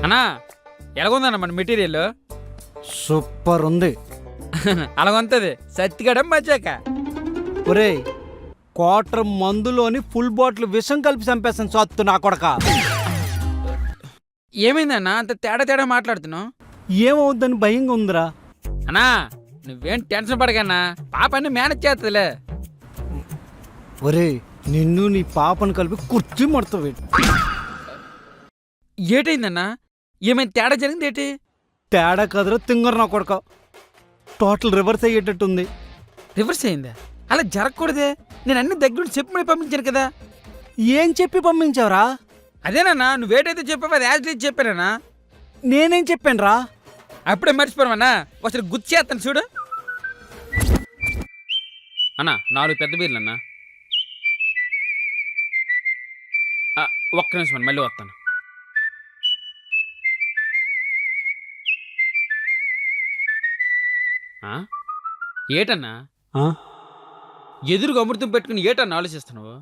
అన్నా ఎలాగుందన్న మన material? Super ఉంది. అలాగుంటది సత్తిగడం మచ్చాక. ఒరే క్వార్టర్ మందులోని ఫుల్ బాటిల్ విషం కలిపి చంపేస్తాను సత్తు నా కొడక. ఏమైందన్నా అంత తేడా తేడా మాట్లాడుతున్నావు? ఏమవుద్దని భయంగా ఉందిరా. అన్నా నువ్వేం టెన్షన్ పడకన్నా, పాప అన్ని మేనేజ్ చేస్తుందిలే. ఒరే నిన్ను నీ పాపను కలిపి కుర్చీ మడతావు. ఏటైందన్నా? ఏమైనా తేడా జరిగింది ఏంటి? తేడా కదరా తింగరు నా కొడక. Total reverse అయ్యేటట్టుంది. రివర్స్ అయిందా? అలా జరగకూడదే. నేను అన్ని దగ్గర చెప్పి మళ్ళీ పంపించాను కదా. ఏం చెప్పి పంపించావురా? అదేనన్నా నువ్వేటైతే చెప్పావు అది యాజ్ లీజ్ చెప్పానన్నా. నేనేం చెప్పాను రా? అప్పుడే మర్చిపోయామన్నా. ఒకసారి గుర్తు చేస్తాను చూడు. అన్నా 4 పెద్ద బీర్లు అన్నా. ఒక్క నిమిషం మళ్ళీ వస్తాను. ఏటన్నా ఎదురుగా అమృతం పెట్టుకుని ఏటన్నా ఆలోచిస్తున్నావు?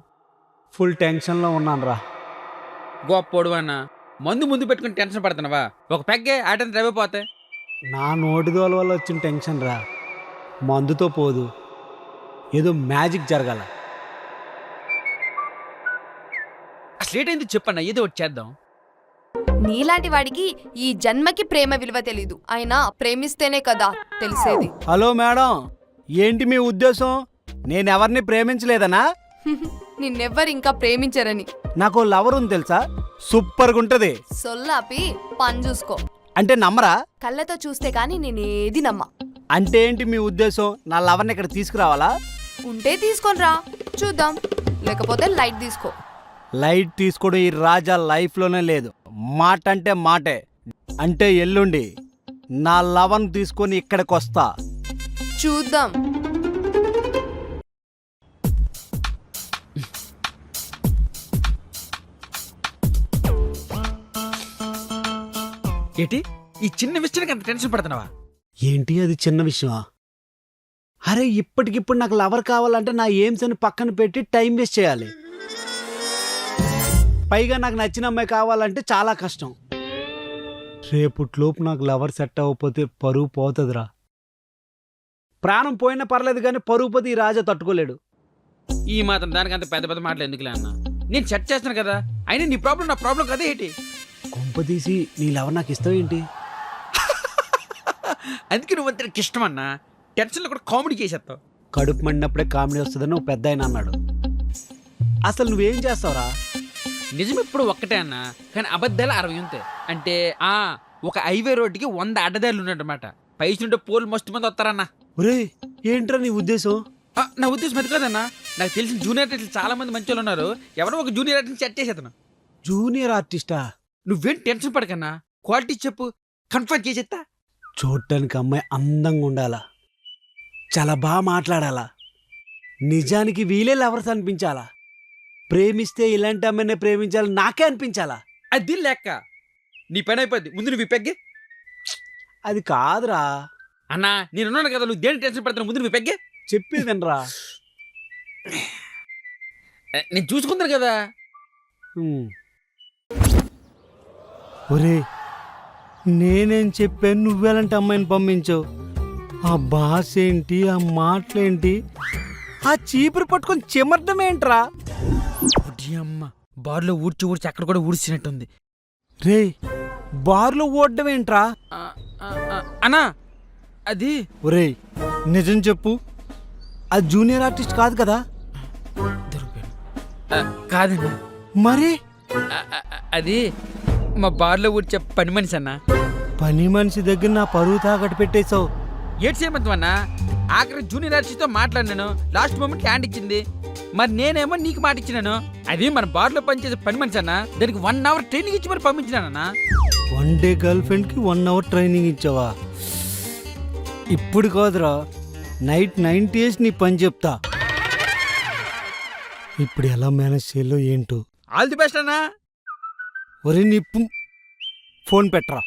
ఫుల్ టెన్షన్లో ఉన్నాను రా. గొప్పోడు అన్నా, మందు ముందు పెట్టుకుని టెన్షన్ పడుతున్నావా? ఒక పెగ్గే ఆటని డ్రైవైపోతే. నా నోటిదోల వల్ల వచ్చిన టెన్షన్ రా, మందుతో పోదు. ఏదో మ్యాజిక్ జరగాల. అసలు ఏటైంది చెప్పన్నా, ఏదో ఒకటి చేద్దాం. నీలాంటి వాడికి ఈ జన్మకి ప్రేమ విలువ తెలీదు. అయినా ప్రేమిస్తేనే కదా తెలిసేది. హలో మేడం, ఏంటి మీ ఉద్దేశం? నేనెవరిని ప్రేమించలేదనా? నిన్నెవ్వరు ఇంకా ప్రేమించరని. నాకు లవర్ ఉంది తెలుసా, సూపర్గా ఉంటది. సొల్లాపి పని చూసుకో. అంటే నమ్మరా? కళ్ళతో చూస్తే గాని నేనేది నమ్మా. అంటే ఏంటి మీ ఉద్దేశం? నా లవర్ని ఇక్కడ తీసుకురావాలా? ఉంటే తీసుకొని రా చూద్దాం, లేకపోతే లైట్ తీసుకో. లైట్ తీసుకోవడం ఈ రాజా లైఫ్లోనే లేదు. మాట అంటే మాటే. అంటే ఎల్లుండి నా లవర్ని తీసుకొని ఇక్కడికి వస్తా. చూద్దాం. ఏంటి ఈ చిన్న విషయానికి అంత టెన్షన్ పడుతున్నావా? ఏంటి అది చిన్న విషయమా? అరే ఇప్పటికిప్పుడు నాకు లవర్ కావాలంటే నా ఎయిమ్స్ అని పక్కన పెట్టి టైం వేస్ట్ చేయాలి. పైగా నాకు నచ్చిన అమ్మాయి కావాలంటే చాలా కష్టం. రేపుట్లోపు నాకు లవర్ సెట్ అవ్వకపోతే పరువు పోతుందిరా. ప్రాణం పోయినా పర్లేదు కానీ పరువు పోతే ఈ రాజా తట్టుకోలేడు. ఈ మాత్రం దానికి అంత పెద్ద పెద్ద మాటలు ఎందుకులే అన్న? నేను సెట్ చేస్తాను కదా. అయినా నీ ప్రాబ్లం నా ప్రాబ్లం కదా ఏంటి? కొంప తీసి నీ లవర్ నాకు ఇస్తావు ఏంటి? అందుకే నువ్వు అంతకి ఇష్టం అన్నా. టెన్షన్లో కూడా కామెడీ చేసేస్తావు. కడుపు మండినప్పుడే కామెడీ వస్తుందని నువ్వు పెద్ద ఆయన అన్నాడు. అసలు నువ్వేం చేస్తావురా? నిజం ఎప్పుడు ఒక్కటే అన్నా, కానీ అబద్ధాలు 60 ఉంటాయి. అంటే ఒక హైవే రోడ్డుకి 100 అడ్డదారులు ఉన్నట్టమాట. పైసుంటే పోలు మస్తు మంది వస్తారన్నా. ఒరే ఏంట్రా నీ ఉద్దేశం? నా ఉద్దేశం అది కాదన్నా. నాకు తెలిసిన జూనియర్ ఆర్టిస్టులు చాలా మంది మంచి వాళ్ళు ఉన్నారు. ఎవరో ఒక జూనియర్ ఆర్టిస్ట్ సెట్ చేసేతను. జూనియర్ ఆర్టిస్టా? నువ్వేం టెన్షన్ పడకన్నా, క్వాలిటీ చెప్పు, కన్ఫర్మ్ చేసేస్తా. చూడటానికి అమ్మాయి అందంగా ఉండాలా, చాలా బాగా మాట్లాడాలా, నిజానికి వీలే లవర్స్ అనిపించాలా, ప్రేమిస్తే ఇలాంటి అమ్మాయినే ప్రేమించాలి నాకే అనిపించాలా. అది లెక్క. నీ పని అయిపోద్ది, ముందు నువ్వు పెగ్గే. అది కాదురా అన్నా, నేనున్నాను కదా, నువ్వు దేని టెన్షన్ పడుతున్నావు? ముందు నువ్వు పెగ్గే. చెప్పేది వినరా. నేను చూసుకుంటాను కదా. ఒరే నేనేం చెప్పాను, నువ్వెలాంటి అమ్మాయిని పంపించావు? ఆ భాష ఏంటి, ఆ మాటలేంటి, ఆ చీపురు పట్టుకొని చెమర్డం ఏంట్రా? అమ్మ బార్లో ఊడ్చి అక్కడ కూడా ఊడ్చినట్టుంది. రే బార్లో ఓడడం ఏంట్రా? అన్నా అది. ఒరే నిజం చెప్పు, అది జూనియర్ ఆర్టిస్ట్ కాదు కదా? కాదన్నా. మరి అది మా బార్లో ఊడ్చే పని మనిషి అన్నా. పని మనిషి దగ్గర నా పరువు తాకట్టు పెట్టేశావు. ఏడు చేయమంతం అన్నా. ఆఖరి జూనియర్ ఆర్టిస్ట్తో మాట్లాడినాను, లాస్ట్ మూమెంట్ హ్యాండ్ ఇచ్చింది. మరి నేనేమో నీకు మాట ఇచ్చినాను. అది మన బార్లో పనిచేసే పని మనిషి అన్నా. దానికి 1 అవర్ ట్రైనింగ్ ఇచ్చి మరి పంపించినానన్నా. 1 డే గర్ల్ ఫ్రెండ్కి 1 అవర్ ట్రైనింగ్ ఇచ్చావా? ఇప్పుడు కాదురా, నైట్ 90 years నీ పని చెప్తా. ఇప్పుడు ఎలా మేనేజ్ చేయాలో ఏంటో. ఆల్ ది బెస్ట్ అన్నా. ఒరే నీ ఫోన్ పెట్టరా.